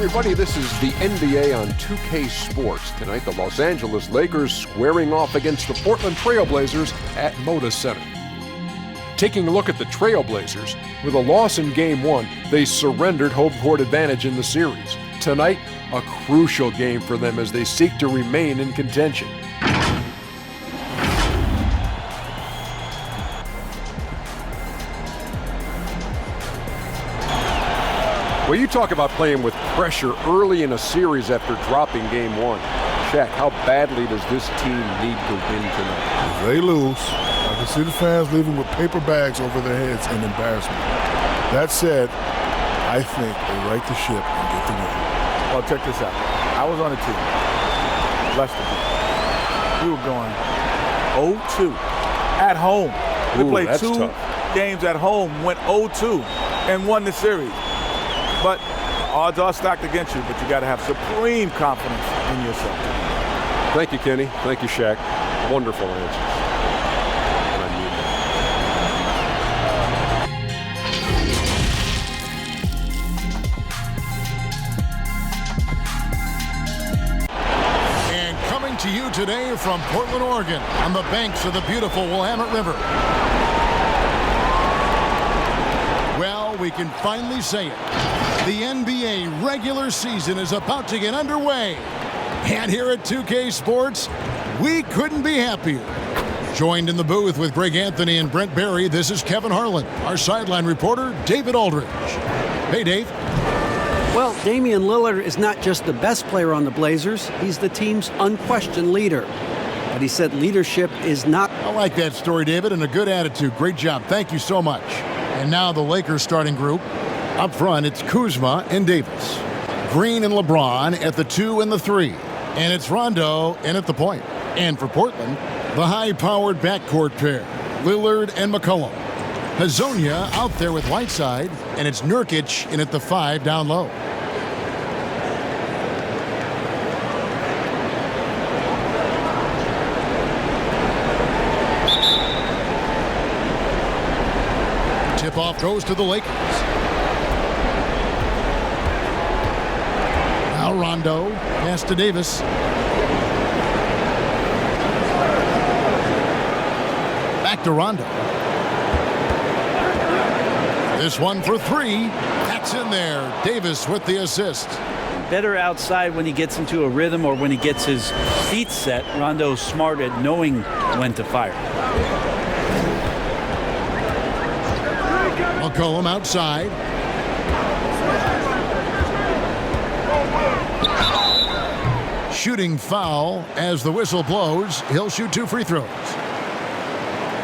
everybody, this is the NBA on 2K Sports. Tonight, the Los Angeles Lakers squaring off against the Portland Trailblazers at Moda Center. Taking a look at the Trailblazers, with a loss in Game 1, they surrendered home court advantage in the series. Tonight, a crucial game for them as they seek to remain in contention. Well, you talk about playing with pressure early in a series after dropping Game 1. Shaq, how badly does this team need to win tonight? If they lose, I can see the fans leaving with paper bags over their heads in embarrassment. That said, I think they right the ship and get the win. Well, check this out. I was on a team, Lester. We were going 0-2 at home. We played two games at home, went 0-2, and won the series. But the odds are stacked against you, but you got to have supreme confidence in yourself. Thank you, Kenny. Thank you, Shaq. Wonderful answers. And I mean that. And coming to you today from Portland, Oregon, on the banks of the beautiful Willamette River. Well, we can finally say it. The NBA regular season is about to get underway. And here at 2K Sports, we couldn't be happier. Joined in the booth with Greg Anthony and Brent Barry, this is Kevin Harlan. Our sideline reporter, David Aldridge. Hey, Dave. Well, Damian Lillard is not just the best player on the Blazers. He's the team's unquestioned leader. But he said leadership is not... I like that story, David, and a good attitude. Great job. Thank you so much. And now the Lakers starting group. Up front, it's Kuzma and Davis. Green and LeBron at the 2 and the 3. And it's Rondo in at the point. And for Portland, the high-powered backcourt pair, Lillard and McCollum. Hazonia out there with Whiteside, and it's Nurkic in at the 5 down low. Tip-off goes to the Lakers. Now Rondo, pass to Davis. Back to Rondo. This one for 3. That's in there. Davis with the assist. Better outside when he gets into a rhythm or when he gets his feet set. Rondo's smart at knowing when to fire. McCollum outside. Shooting foul as the whistle blows. He'll shoot 2 free throws.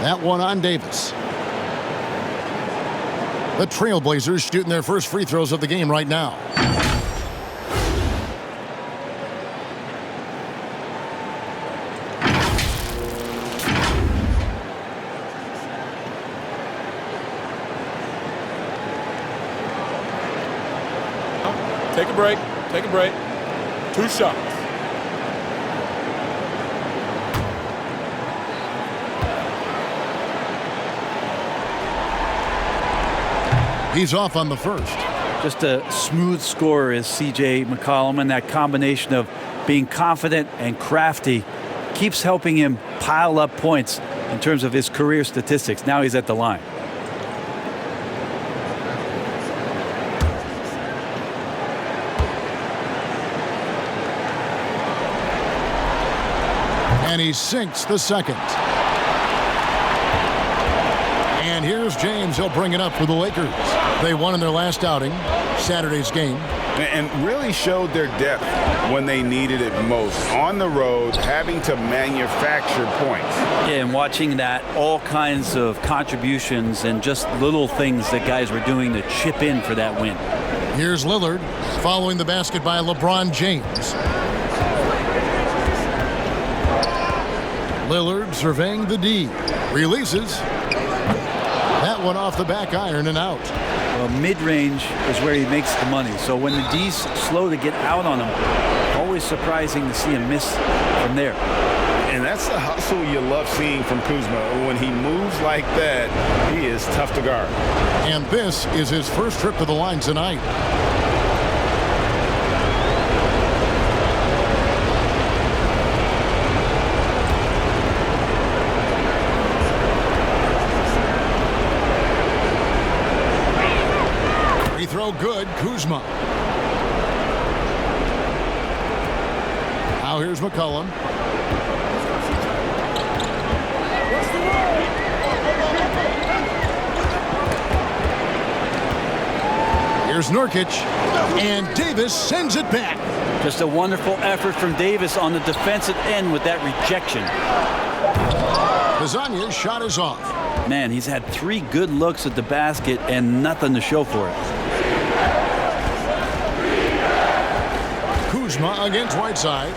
That one on Davis. The Trailblazers shooting their first free throws of the game right now. Take a break. Take a break. 2 shots. He's off on the first. Just a smooth scorer is C.J. McCollum, and that combination of being confident and crafty keeps helping him pile up points in terms of his career statistics. Now he's at the line. And he sinks the second. And here's James. He'll bring it up for the Lakers. They won in their last outing, Saturday's game. And really showed their depth when they needed it most. On the road, having to manufacture points. Yeah, and watching that, all kinds of contributions and just little things that guys were doing to chip in for that win. Here's Lillard following the basket by LeBron James. Lillard surveying the D. Releases. That one off the back iron and out. Well, mid-range is where he makes the money. So when the D's slow to get out on him, always surprising to see him miss from there. And that's the hustle you love seeing from Kuzma. When he moves like that, he is tough to guard. And this is his first trip to the line tonight. no good. Kuzma. Now here's McCollum. Here's Nurkic, and Davis sends it back. Just a wonderful effort from Davis on the defensive end with that rejection. Lasagna's shot is off. Man, he's had 3 good looks at the basket and nothing to show for it. Kuzma against Whiteside.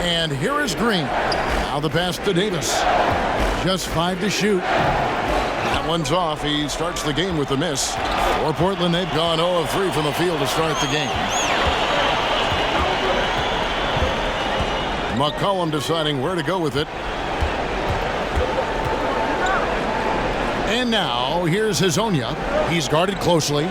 And here is Green. Now the pass to Davis. Just 5 to shoot. That one's off. He starts the game with a miss. For Portland, they've gone 0 of 3 from the field to start the game. McCollum deciding where to go with it. And now, here's Hezonja. He's guarded closely.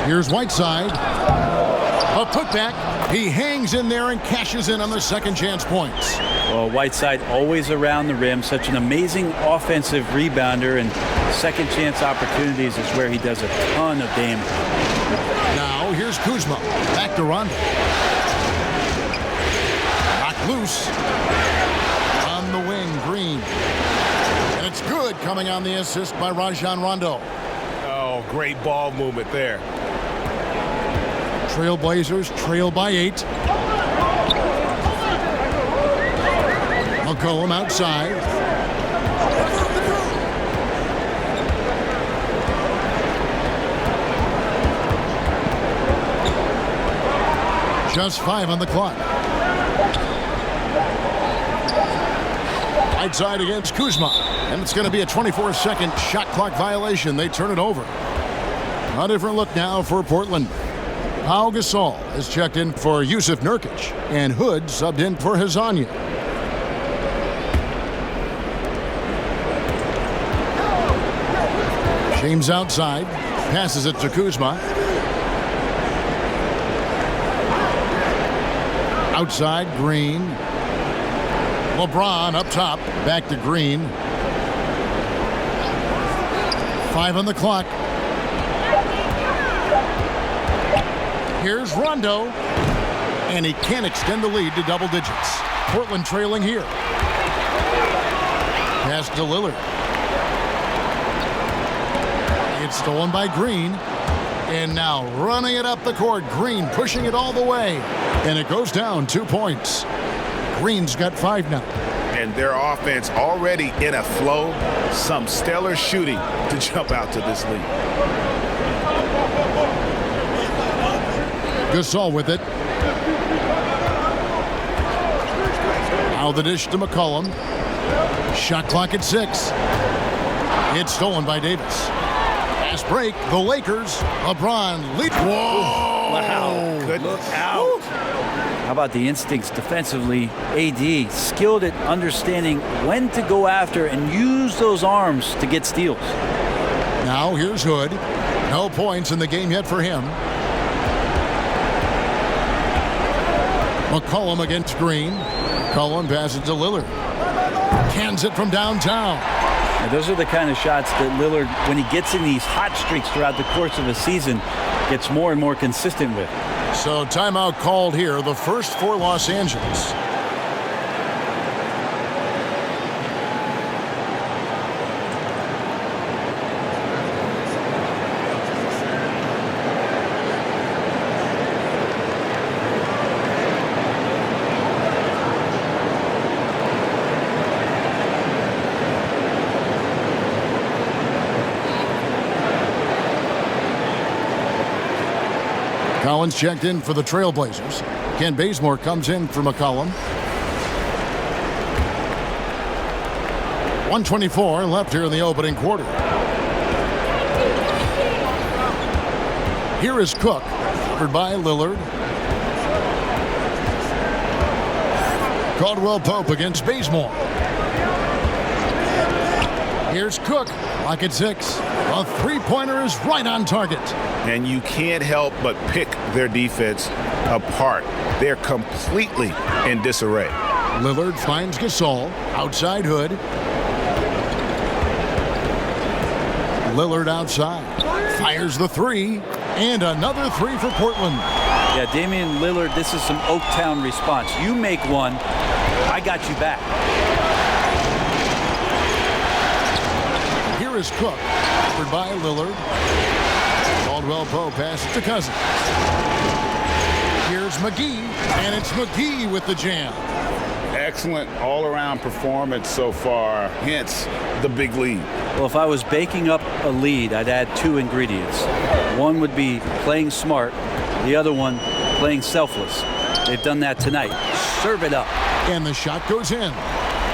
Here's Whiteside. A putback. He hangs in there and cashes in on the second chance points. Well, Whiteside always around the rim. Such an amazing offensive rebounder, and second chance opportunities is where he does a ton of damage. Now, here's Kuzma. Back to Rondo. Knocked loose. On the wing, Green. And it's good, coming on the assist by Rajon Rondo. Oh, great ball movement there. Trailblazers trail by 8. McCollum outside. Just 5 on the clock. Outside against Kuzma. And it's going to be a 24-second shot clock violation. They turn it over. A different look now for Portland. Pau Gasol is checked in for Yusuf Nurkic, and Hood subbed in for Hezonja. James outside, passes it to Kuzma. Outside, Green. LeBron up top, back to Green. 5 on the clock. Here's Rondo, and he can't extend the lead to double digits. Portland trailing here. Pass to Lillard. It's stolen by Green, and now running it up the court. Green pushing it all the way, and it goes down 2 points. Green's got 5 now. And their offense already in a flow. Some stellar shooting to jump out to this lead. Gasol with it. Now the dish to McCollum. Shot clock at 6. It's stolen by Davis. Fast break. The Lakers. LeBron lead. Whoa! Wow. Good look out. How about the instincts defensively? AD skilled at understanding when to go after and use those arms to get steals. Now here's Hood. No points in the game yet for him. McCollum against Green. McCollum passes to Lillard. Cans it from downtown. Now, those are the kind of shots that Lillard, when he gets in these hot streaks throughout the course of a season, gets more and more consistent with. So timeout called here, the first for Los Angeles. Collins checked in for the Trailblazers. Ken Bazemore comes in for McCollum. 1:24 left here in the opening quarter. Here is Cook, covered by Lillard. Caldwell Pope against Bazemore. Here's Cook, lock at 6. A three-pointer is right on target. And you can't help but pick their defense apart. They're completely in disarray. Lillard finds Gasol. Outside Hood. Lillard outside. Fires the three. And another three for Portland. Yeah, Damian Lillard, this is some Oaktown response. You make one, I got you back. Here is Cook. Covered by Lillard. Caldwell Pope passes to Cousins. Here's McGee. And it's McGee with the jam. Excellent all-around performance so far, hence the big lead. Well, if I was baking up a lead, I'd add two ingredients. One would be playing smart. The other one, playing selfless. They've done that tonight. Serve it up. And the shot goes in.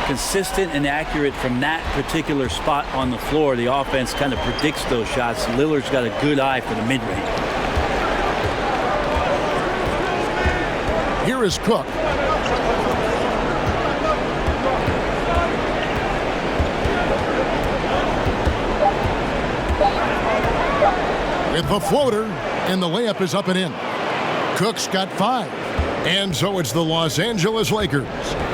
Consistent and accurate from that particular spot on the floor. The offense kind of predicts those shots. Lillard's got a good eye for the mid-range. Here is Cook. With the floater, and the layup is up and in. Cook's got 5. And so it's the Los Angeles Lakers.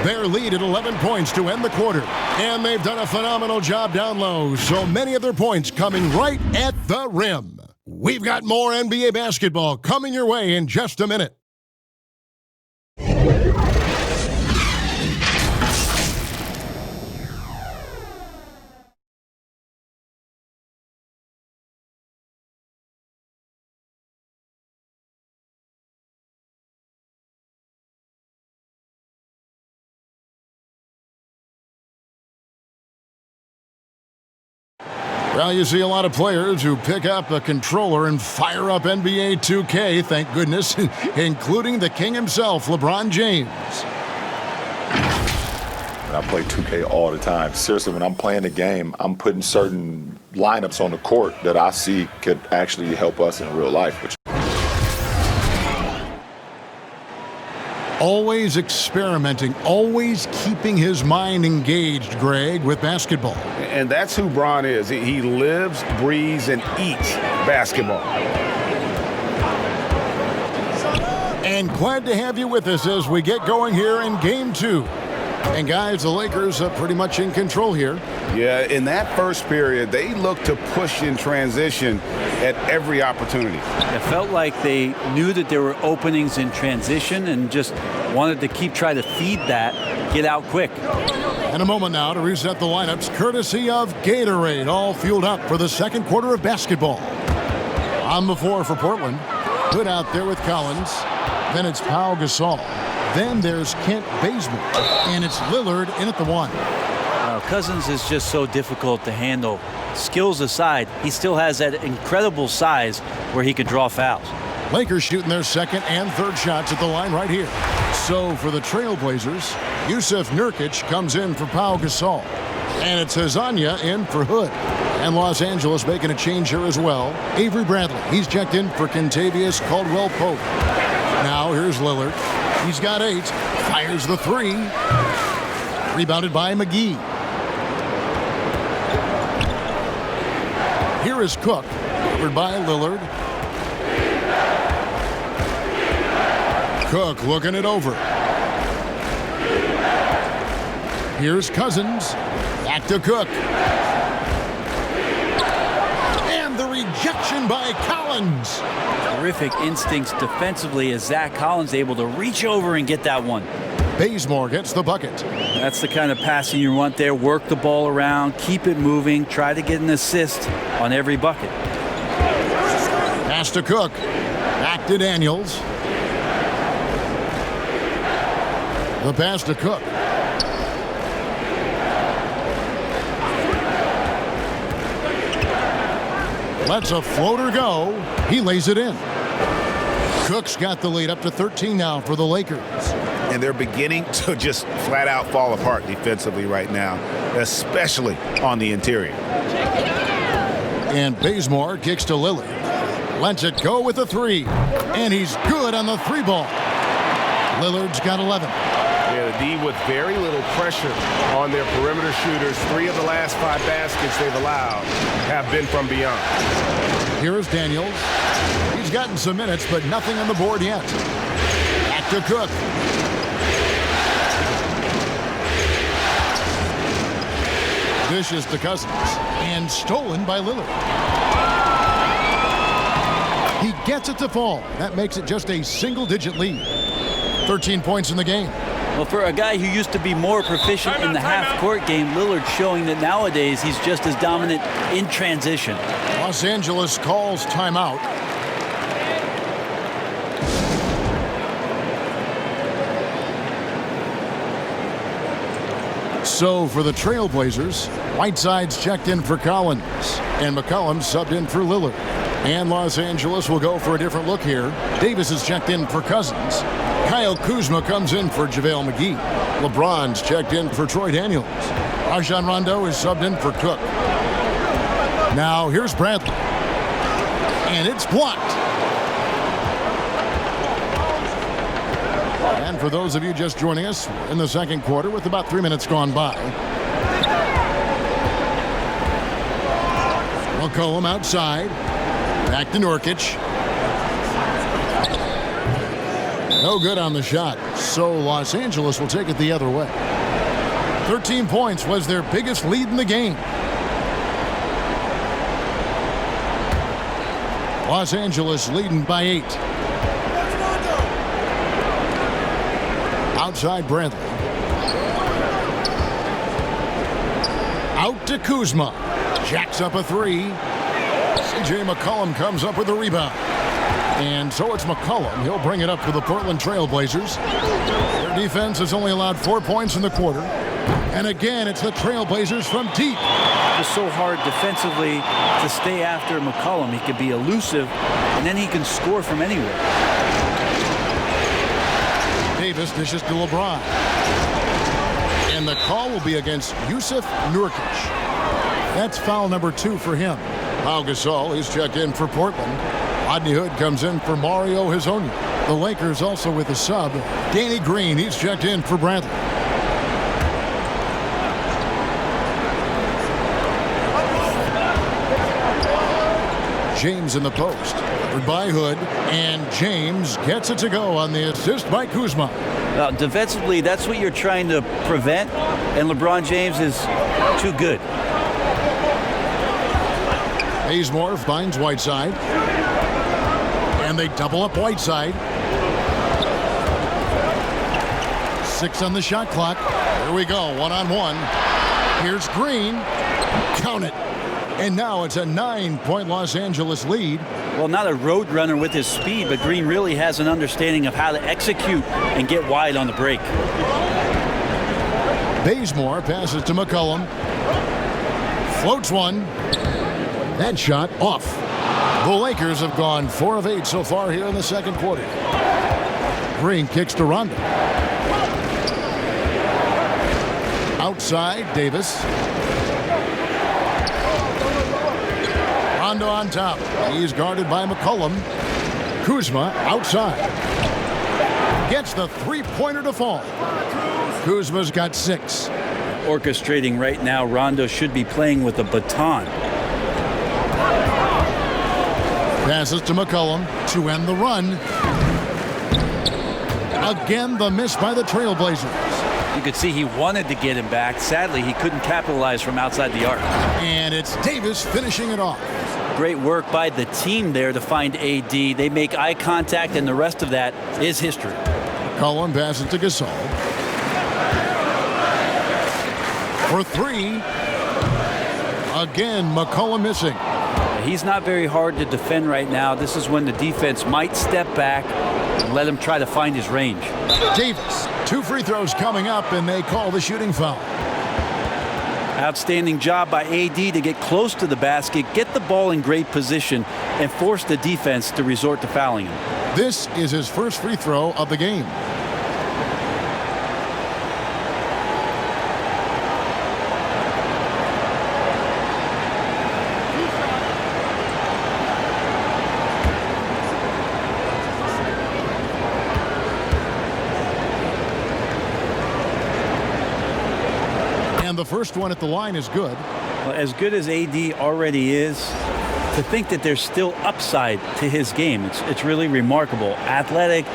Their lead at 11 points to end the quarter. And they've done a phenomenal job down low. So many of their points coming right at the rim. We've got more NBA basketball coming your way in just a minute. Well, you see a lot of players who pick up a controller and fire up NBA 2K, thank goodness, including the king himself, LeBron James. I play 2K all the time. Seriously, when I'm playing the game, I'm putting certain lineups on the court that I see could actually help us in real life. Always experimenting, always keeping his mind engaged, Greg, with basketball. And that's who Bron is. He lives, breathes, and eats basketball. And glad to have you with us as we get going here in Game 2. And guys, the Lakers are pretty much in control here. Yeah, in that first period, they looked to push in transition at every opportunity. It felt like they knew that there were openings in transition and just wanted to keep trying to feed that, get out quick. In a moment now to reset the lineups, courtesy of Gatorade, all fueled up for the second quarter of basketball. On the floor for Portland. Good out there with Collins. Then it's Pau Gasol. Then there's Kent Bazemore. And it's Lillard in at the 1. Cousins is just so difficult to handle. Skills aside, he still has that incredible size where he can draw fouls. Lakers shooting their second and third shots at the line right here. So for the Trailblazers, Yusuf Nurkic comes in for Pau Gasol. And it's Hazanya in for Hood. And Los Angeles making a change here as well. Avery Bradley, he's checked in for Kentavious Caldwell Pope. Now here's Lillard. He's got 8. Fires the 3. Rebounded by McGee. Here is Cook. Covered by Lillard. Cook looking it over. Here's Cousins. Back to Cook. And the rejection by Collins. Terrific instincts defensively as Zach Collins able to reach over and get that one. Bazemore gets the bucket. That's the kind of passing you want there. Work the ball around, keep it moving, try to get an assist on every bucket. Pass to Cook. Back to Daniels. The pass to Cook. Lets a floater go. He lays it in. Cook's got the lead up to 13 now for the Lakers. And they're beginning to just flat out fall apart defensively right now, especially on the interior. And Bazemore kicks to Lillard. Lets it go with a 3. And he's good on the 3 ball. Lillard's got 11. Yeah, the D with very little pressure on their perimeter shooters. 3 of the last 5 baskets they've allowed have been from beyond. Here's Daniels. He's gotten some minutes, but nothing on the board yet. Back to Cook. Dishes to Cousins. And stolen by Lillard. He gets it to fall. That makes it just a single-digit lead. 13 points in the game. Well, for a guy who used to be more proficient in the half-court game, Lillard showing that nowadays he's just as dominant in transition. Los Angeles calls timeout. So for the Trailblazers, Whiteside's checked in for Collins, and McCollum subbed in for Lillard. And Los Angeles will go for a different look here. Davis is checked in for Cousins. Kyle Kuzma comes in for JaVale McGee. LeBron's checked in for Troy Daniels. Rajon Rondo is subbed in for Cook. Now here's Bradley. And it's blocked. And for those of you just joining us, in the second quarter with about 3 minutes gone by. McCollum outside. Back to Nurkic. No good on the shot. So Los Angeles will take it the other way. 13 points was their biggest lead in the game. Los Angeles leading by 8. Outside Bradley. Out to Kuzma. Jacks up a 3. C.J. McCollum comes up with a rebound. And so it's McCollum. He'll bring it up for the Portland Trailblazers. Their defense has only allowed 4 points in the quarter. And again, it's the Trailblazers from deep. It's so hard defensively to stay after McCollum. He can be elusive, and then he can score from anywhere. Davis dishes to LeBron. And the call will be against Yusuf Nurkic. That's foul number 2 for him. Pau Gasol is checked in for Portland. Rodney Hood comes in for Mario Hezonja. The Lakers also with a sub. Danny Green, he's checked in for Bradley. James in the post. By Hood, and James gets it to go on the assist by Kuzma. Defensively, that's what you're trying to prevent, and LeBron James is too good. Bazemore finds Whiteside, and they double up Whiteside. 6 on the shot clock. Here we go, 1-on-1. Here's Green. Count it. And now it's a 9-point Los Angeles lead. Well, not a road runner with his speed, but Green really has an understanding of how to execute and get wide on the break. Bazemore passes to McCollum. Floats one. That shot off. The Lakers have gone 4 of 8 so far here in the second quarter. Green kicks to Rondo. Outside, Davis. Rondo on top. He's guarded by McCollum. Kuzma outside. Gets the three-pointer to fall. Kuzma's got 6. Orchestrating right now, Rondo should be playing with a baton. Passes to McCollum to end the run. Again, the miss by the Trailblazers. You could see he wanted to get him back. Sadly, he couldn't capitalize from outside the arc. And it's Davis finishing it off. Great work by the team there to find AD. They make eye contact, and the rest of that is history. McCollum passes to Gasol. For 3. Again, McCollum missing. He's not very hard to defend right now. This is when the defense might step back and let him try to find his range. Davis, 2 free throws coming up, and they call the shooting foul. Outstanding job by AD to get close to the basket, get the ball in great position, and force the defense to resort to fouling him. This is his first free throw of the game. The first one at the line is good. Well, as good as AD already is, to think that there's still upside to his game, it's really remarkable. Athletic,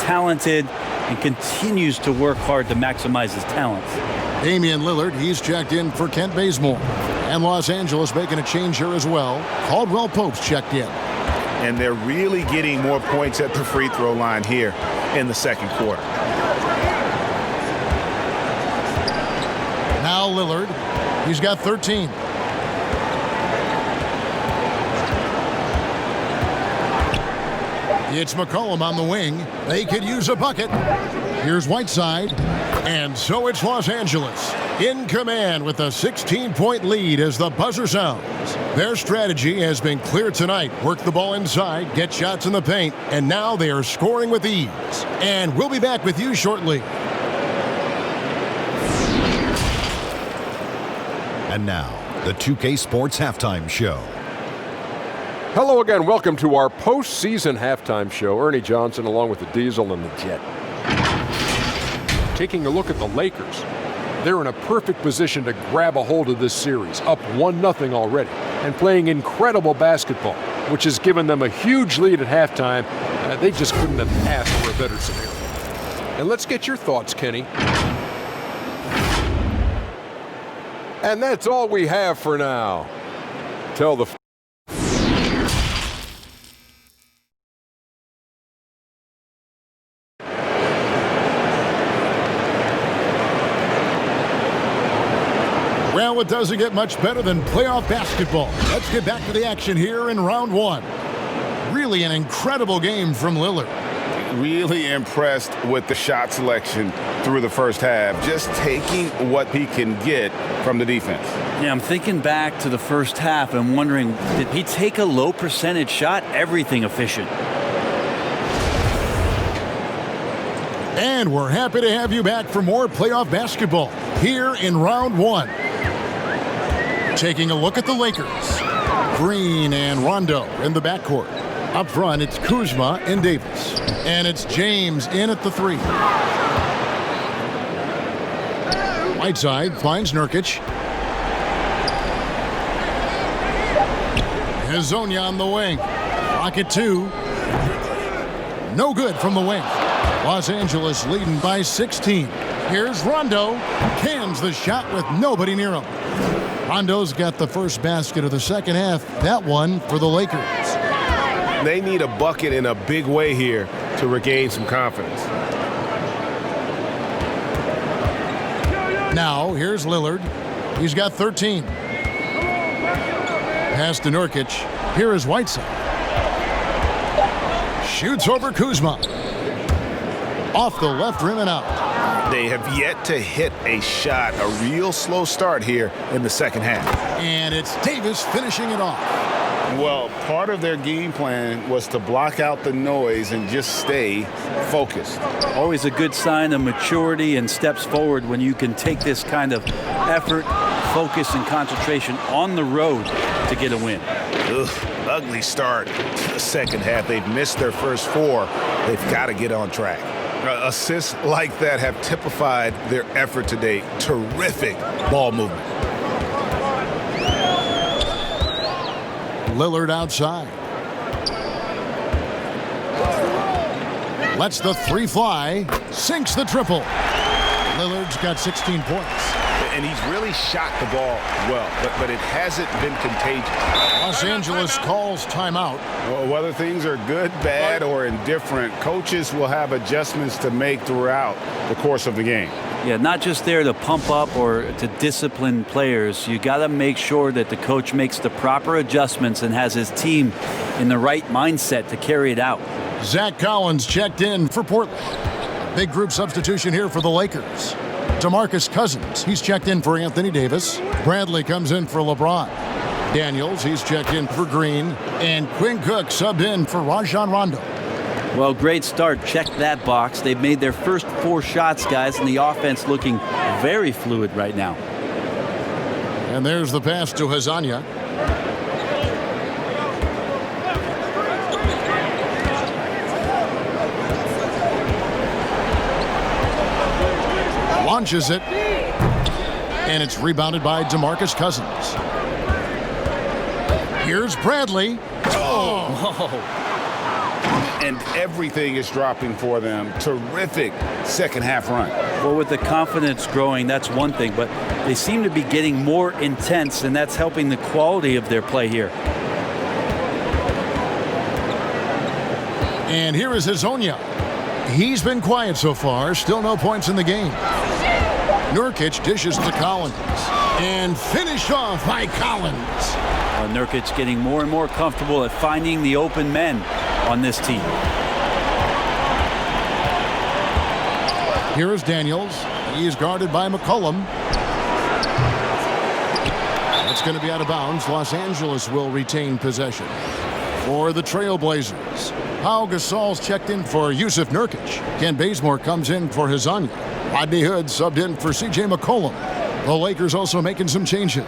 talented, and continues to work hard to maximize his talents. Damian Lillard, he's checked in for Kent Bazemore. And Los Angeles making a change here as well. Caldwell Pope's checked in. And they're really getting more points at the free throw line here in the second quarter. Now Lillard, he's got 13. It's McCollum on the wing. They could use a bucket. Here's Whiteside. And so it's Los Angeles in command with a 16-point lead as the buzzer sounds. Their strategy has been clear tonight. Work the ball inside, get shots in the paint, and now they are scoring with ease. And we'll be back with you shortly. And now, the 2K Sports Halftime Show. Hello again. Welcome to our postseason halftime show. Ernie Johnson along with the Diesel and the Jet. Taking a look at the Lakers. They're in a perfect position to grab a hold of this series, up 1-0 already, and playing incredible basketball, which has given them a huge lead at halftime. They just couldn't have asked for a better scenario. And let's get your thoughts, Kenny. And that's all we have for now. Tell the Well, it doesn't get much better than playoff basketball. Let's get back to the action here in round one. Really an incredible game from Lillard. Really impressed with the shot selection through the first half, just taking what he can get from the defense. Yeah, I'm thinking back to the first half and wondering, did he take a low percentage shot? Everything efficient. And we're happy to have you back for more playoff basketball here in round one. Taking a look at the Lakers. Green and Rondo in the backcourt. Up front, it's Kuzma and Davis. And it's James in at the 3. Whiteside finds Nurkic. Hazonia on the wing. Rocket 2. No good from the wing. Los Angeles leading by 16. Here's Rondo. Cans the shot with nobody near him. Rondo's got the first basket of the second half. That one for the Lakers. They need a bucket in a big way here to regain some confidence. Now, here's Lillard. He's got 13. Pass to Nurkic. Here is Whiteside. Shoots over Kuzma. Off the left rim and out. They have yet to hit a shot, a real slow start here in the second half. And it's Davis finishing it off. Well, part of their game plan was to block out the noise and just stay focused. Always a good sign of maturity and steps forward when you can take this kind of effort, focus, and concentration on the road to get a win. Ugly start to the second half. They've missed their first 4. They've got to get on track. Assists like that have typified their effort today. Terrific ball movement. Lillard outside. Lets the 3 fly. Sinks the triple. Lillard's got 16 points. And he's really shot the ball well, but it hasn't been contagious. Los Angeles calls timeout. Well, whether things are good, bad, or indifferent, coaches will have adjustments to make throughout the course of the game. Yeah, not just there to pump up or to discipline players. You got to make sure that the coach makes the proper adjustments and has his team in the right mindset to carry it out. Zach Collins checked in for Portland. Big group substitution here for the Lakers. DeMarcus Cousins, he's checked in for Anthony Davis. Bradley comes in for LeBron. Daniels, he's checked in for Green. And Quinn Cook subbed in for Rajon Rondo. Well, great start. Check that box. They've made their first 4 shots, guys, and the offense looking very fluid right now. And there's the pass to Hazonia. Launches it. And it's rebounded by DeMarcus Cousins. Here's Bradley. And everything is dropping for them. Terrific second half run. Well, with the confidence growing, that's one thing, but they seem to be getting more intense, and that's helping the quality of their play here. And here is Hazonia. He's been quiet so far. Still no points in the game. Nurkic dishes to Collins. And finished off by Collins. Nurkic getting more and more comfortable at finding the open men on this team. Here is Daniels. He's guarded by McCollum. It's going to be out of bounds. Los Angeles will retain possession. For the Trailblazers, Pau Gasol's checked in for Yusuf Nurkic. Ken Bazemore comes in for Hazonia. Rodney Hood subbed in for C.J. McCollum. The Lakers also making some changes.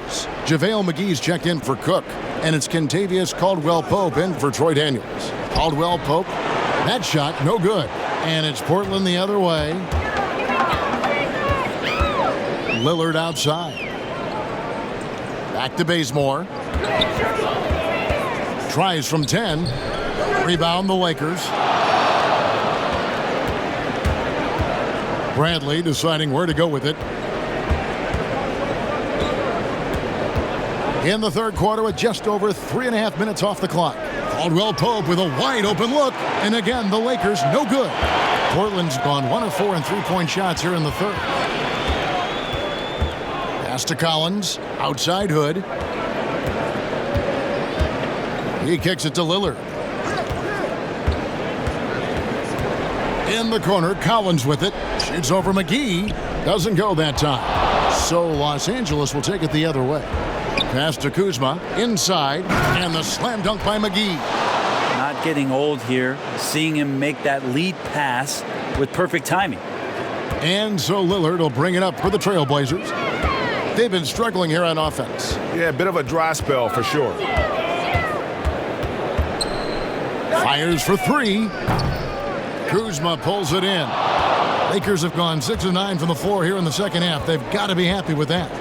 JaVale McGee's checked in for Cook, and it's Kentavious Caldwell-Pope in for Troy Daniels. Caldwell-Pope, that shot no good. And it's Portland the other way. Lillard outside. Back to Bazemore. Tries from 10. Rebound the Lakers. Bradley deciding where to go with it. In the third quarter with just over 3.5 minutes off the clock. Caldwell-Pope with a wide open look. And again, the Lakers no good. Portland's gone 1 of 4 in three-point shots here in the third. Pass to Collins. Outside Hood. He kicks it to Lillard. In the corner, Collins with it. Shoots over McGee. Doesn't go that time. So Los Angeles will take it the other way. Pass to Kuzma. Inside. And the slam dunk by McGee. Not getting old here. Seeing him make that lead pass with perfect timing. And so Lillard will bring it up for the Trailblazers. They've been struggling here on offense. Yeah, a bit of a dry spell for sure. Fires for 3. Kuzma pulls it in. Lakers have gone 6 of 9 from the floor here in the second half. They've got to be happy with that.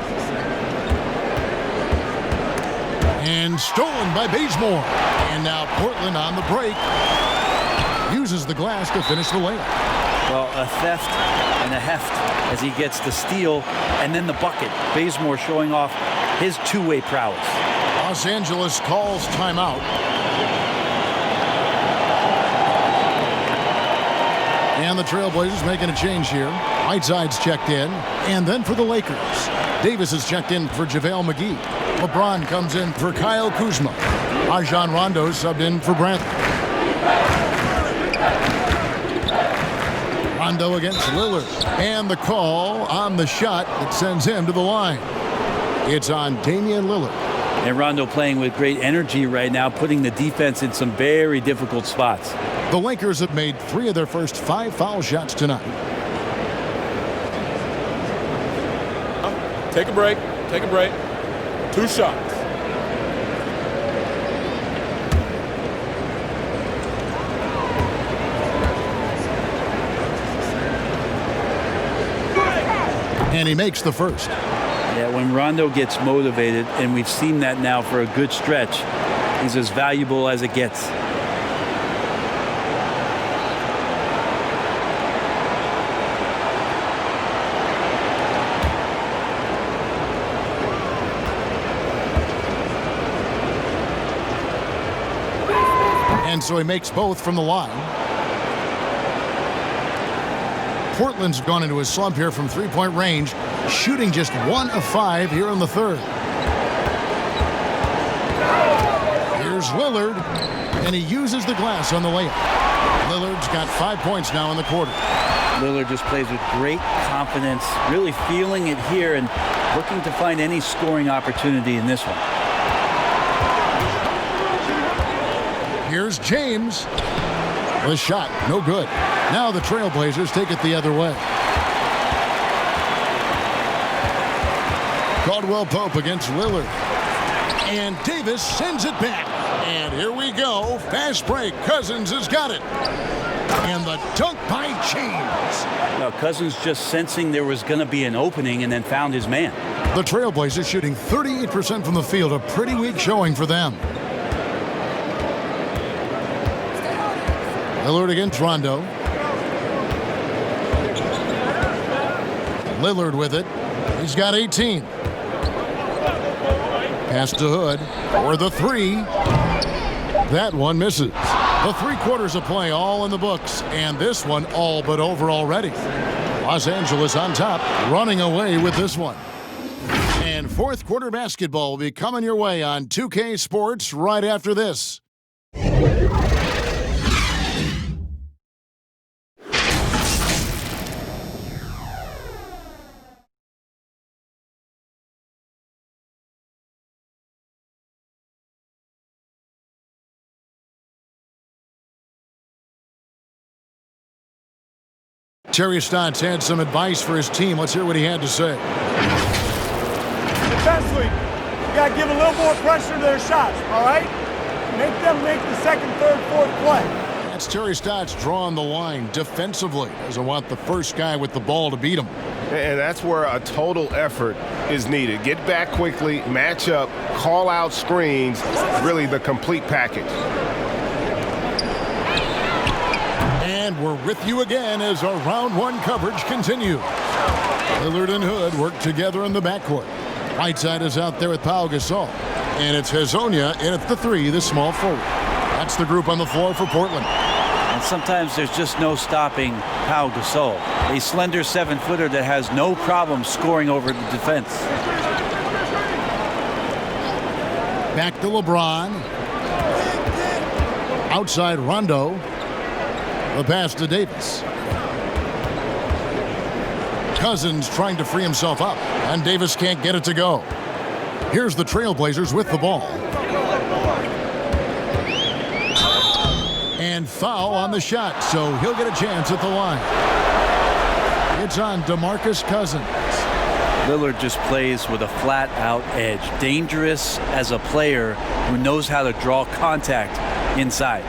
And stolen by Bazemore. And now Portland on the break. Uses the glass to finish the layup. Well, a theft and a heft as he gets the steal and then the bucket. Bazemore showing off his two-way prowess. Los Angeles calls timeout. And the Trailblazers making a change here. Whiteside's checked in. And then for the Lakers, Davis is checked in for JaVale McGee. LeBron comes in for Kyle Kuzma. Rajon Rondo subbed in for Bradley. Rondo against Lillard. And the call on the shot that sends him to the line. It's on Damian Lillard. And Rondo playing with great energy right now, putting the defense in some very difficult spots. The Lakers have made 3 of their first 5 foul shots tonight. Take a break. Take a break. 2 shots. And he makes the first. Yeah, when Rondo gets motivated, and we've seen that now for a good stretch, he's as valuable as it gets. And so he makes both from the line. Portland's gone into a slump here from three-point range, shooting just 1 of 5 here in the third. Here's Lillard, and he uses the glass on the layup. Lillard's got 5 points now in the quarter. Lillard just plays with great confidence, really feeling it here and looking to find any scoring opportunity in this one. Here's James. The shot, no good. Now the Trailblazers take it the other way. Caldwell-Pope against Lillard. And Davis sends it back. And here we go. Fast break. Cousins has got it. And the dunk by James. Now Cousins just sensing there was going to be an opening and then found his man. The Trailblazers shooting 38% from the field. A pretty weak showing for them. Lillard against Rondo. Lillard with it. He's got 18. Pass to Hood for the three. That one misses. The 3 quarters of play all in the books, and this one all but over already. Los Angeles on top, running away with this one. And fourth quarter basketball will be coming your way on 2K Sports right after this. Terry Stotts had some advice for his team. Let's hear what he had to say. Defensively, you got to give a little more pressure to their shots, all right? Make them make the second, third, fourth play. That's Terry Stotts drawing the line defensively. Doesn't want the first guy with the ball to beat him. And that's where a total effort is needed. Get back quickly, match up, call out screens, really the complete package. And we're with you again as our round 1 coverage continues. Lillard and Hood work together in the backcourt. Whiteside is out there with Pau Gasol. And it's Hezonja in at the 3, the small forward. That's the group on the floor for Portland. And sometimes there's just no stopping Pau Gasol, a slender 7-footer that has no problem scoring over the defense. Back to LeBron. Outside Rondo. The pass to Davis. Cousins trying to free himself up, and Davis can't get it to go. Here's the Trailblazers with the ball. And foul on the shot, so he'll get a chance at the line. It's on DeMarcus Cousins. Lillard just plays with a flat-out edge. Dangerous as a player who knows how to draw contact inside.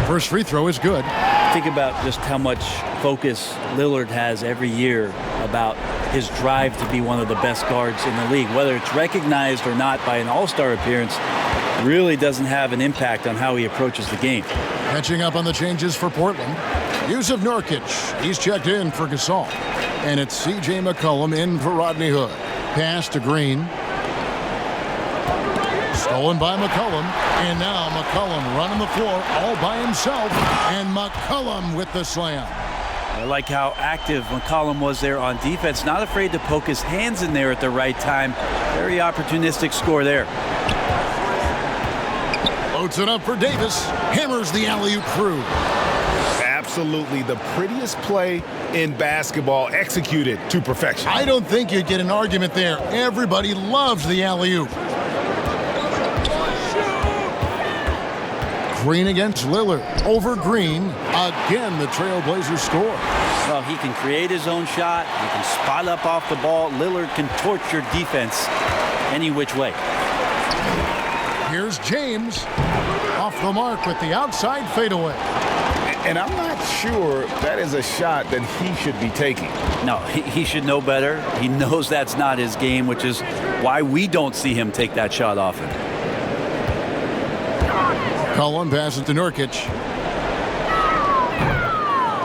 First free throw is good. Think about just how much focus Lillard has every year about his drive to be one of the best guards in the league. Whether it's recognized or not by an all-star appearance really doesn't have an impact on how he approaches the game. Catching up on the changes for Portland. Yusuf Nurkic, he's checked in for Gasol. And it's C.J. McCollum in for Rodney Hood. Pass to Green. Stolen by McCollum, and now McCollum running the floor all by himself, and McCollum with the slam. I like how active McCollum was there on defense, not afraid to poke his hands in there at the right time. Very opportunistic score there. Loads it up for Davis, hammers the alley-oop through. Absolutely the prettiest play in basketball, executed to perfection. I don't think you'd get an argument there. Everybody loves the alley-oop. Green against Lillard. Over Green. Again, the Trailblazers score. Well, he can create his own shot. He can spot up off the ball. Lillard can torch your defense any which way. Here's James. Off the mark with the outside fadeaway. And I'm not sure that is a shot that he should be taking. No, he should know better. He knows that's not his game, which is why we don't see him take that shot often. Cullen passes to Nurkic.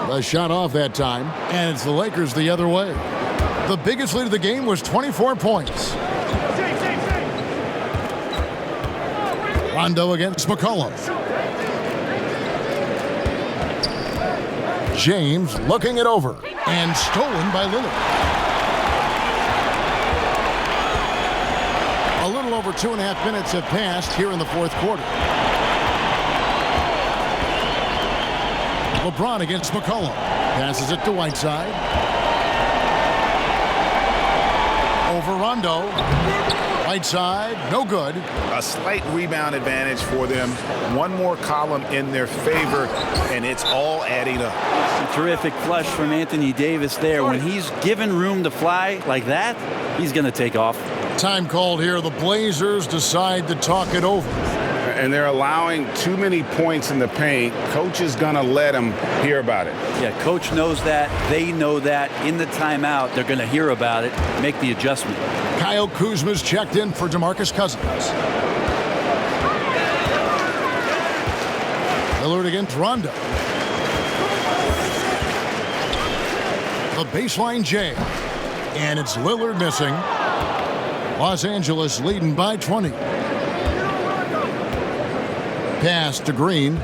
The shot off that time, and it's the Lakers the other way. The biggest lead of the game was 24 points. Rondo against McCollum. James looking it over, and stolen by Lillard. A little over 2.5 minutes have passed here in the fourth quarter. LeBron against McCollum. Passes it to Whiteside. Over Rondo. Whiteside, no good. A slight rebound advantage for them. One more column in their favor, and it's all adding up. A terrific flush from Anthony Davis there. When he's given room to fly like that, he's going to take off. Time called here. The Blazers decide to talk it over. and they're allowing too many points in the paint. Coach is going to let them hear about it. Yeah, coach knows that. They know that. In the timeout, they're going to hear about it, make the adjustment. Kyle Kuzma's checked in for DeMarcus Cousins. Lillard against Rondo. The baseline J. And it's Lillard missing. Los Angeles leading by 20. Pass to Green.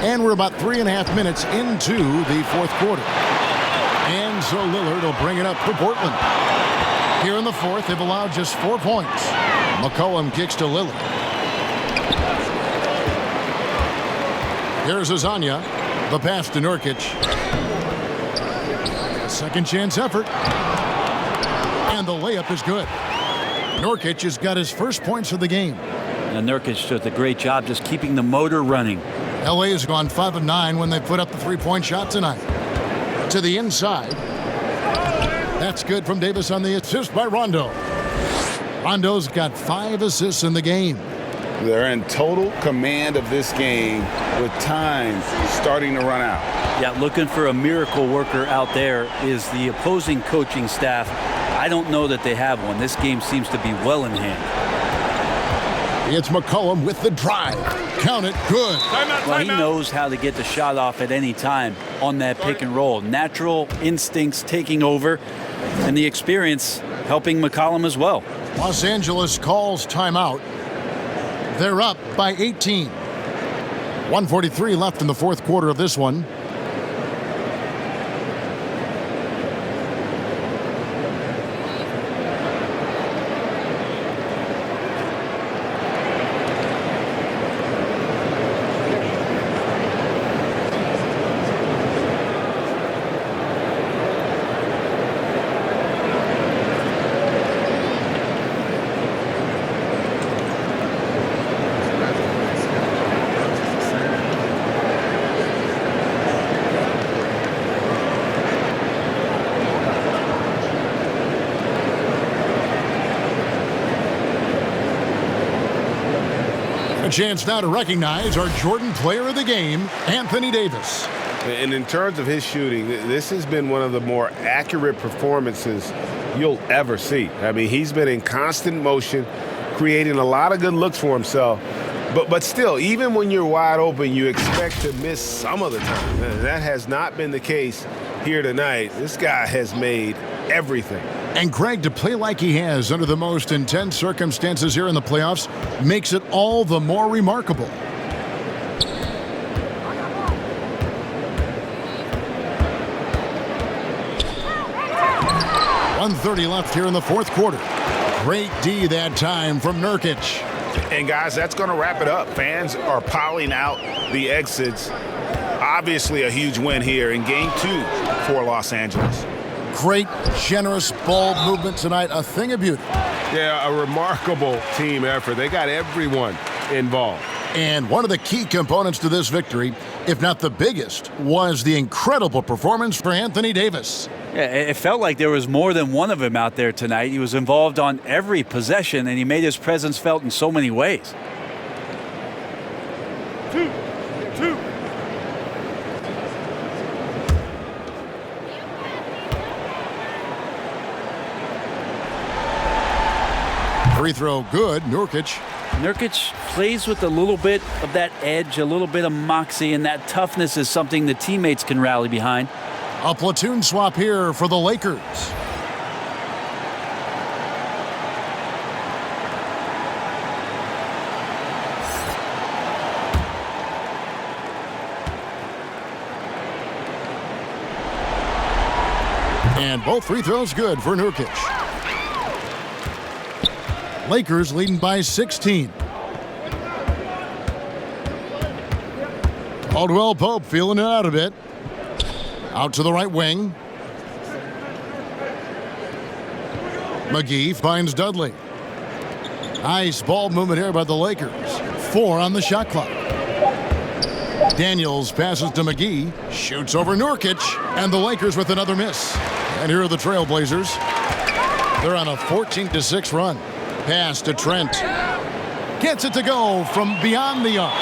And we're about 3.5 minutes into the fourth quarter. And so Lillard will bring it up for Portland. Here in the fourth, they've allowed just 4 points. McCollum kicks to Lillard. Here's Azania. The pass to Nurkic. Second chance effort. And the layup is good. Nurkic has got his first points of the game. And Nurkic does a great job just keeping the motor running. LA has gone 5 of 9 when they put up the three-point shot tonight. To the inside. That's good from Davis on the assist by Rondo. Rondo's got 5 assists in the game. They're in total command of this game with time starting to run out. Yeah, looking for a miracle worker out there is the opposing coaching staff. I don't know that they have one. This game seems to be well in hand. It's McCollum with the drive. Count it. Good. Well, he knows how to get the shot off at any time on that pick and roll. Natural instincts taking over, and the experience helping McCollum as well. Los Angeles calls timeout. They're up by 18. 1:43 left in the fourth quarter of this one. A chance now to recognize our Jordan Player of the Game, Anthony Davis. And in terms of his shooting, this has been one of the more accurate performances you'll ever see. I mean, he's been in constant motion, creating a lot of good looks for himself. But still, even when you're wide open, you expect to miss some of the time. And that has not been the case here tonight. This guy has made everything. And Greg, to play like he has under the most intense circumstances here in the playoffs makes it all the more remarkable. .130 left here in the fourth quarter. Great D that time from Nurkic. And guys, that's going to wrap it up. Fans are piling out the exits. Obviously a huge win here in Game 2 for Los Angeles. Great, generous ball movement tonight. A thing of beauty. Yeah, a remarkable team effort. They got everyone involved. And one of the key components to this victory, if not the biggest, was the incredible performance for Anthony Davis. Yeah, it felt like there was more than one of him out there tonight. He was involved on every possession, and he made his presence felt in so many ways. Two. Free throw good. Nurkic plays with a little bit of that edge, a little bit of moxie, and that toughness is something the teammates can rally behind. A platoon swap here for the Lakers. And both free throws good for Nurkic. Lakers leading by 16. Caldwell Pope feeling it out a bit. Out to the right wing. McGee finds Dudley. Nice ball movement here by the Lakers. 4 on the shot clock. Daniels passes to McGee. Shoots over Nurkic. And the Lakers with another miss. And here are the Trailblazers. They're on a 14-6 run. Pass to Trent. Gets it to go from beyond the arc.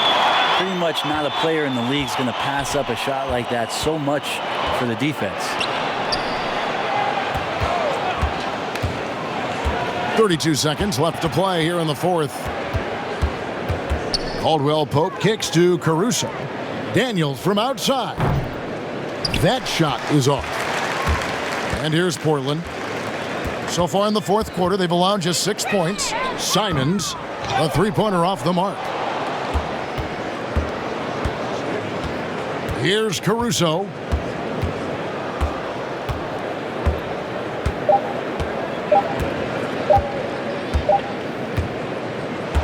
Pretty much not a player in the league is going to pass up a shot like that so much for the defense. 32 seconds left to play here in the fourth. Caldwell Pope kicks to Caruso. Daniels from outside. That shot is off. And here's Portland. So far in the fourth quarter, they've allowed just 6 points. Simons, a three-pointer off the mark. Here's Caruso.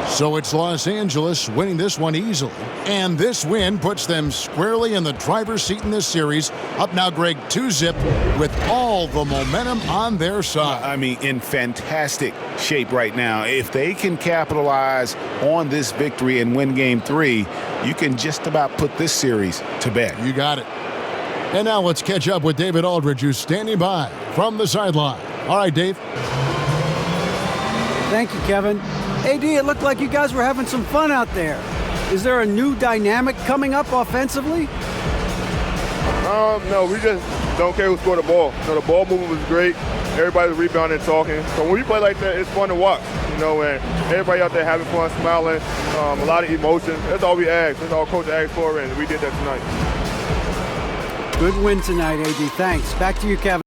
So it's Los Angeles winning this one easily. And this win puts them squarely in the driver's seat in this series. Up now, Greg, 2-zip with all the momentum on their side. I mean, in fantastic shape right now. If they can capitalize on this victory and win game 3, you can just about put this series to bed. You got it. And now let's catch up with David Aldridge, who's standing by from the sideline. All right, Dave. Thank you, Kevin. AD, it looked like you guys were having some fun out there. Is there a new dynamic coming up offensively? No, we just don't care who scored the ball. You know, the ball movement was great. Everybody's rebounding and talking. So when we play like that, it's fun to watch. You know, and everybody out there having fun, smiling, a lot of emotion. That's all we asked. That's all Coach asked for, and we did that tonight. Good win tonight, AD. Thanks. Back to you, Kevin.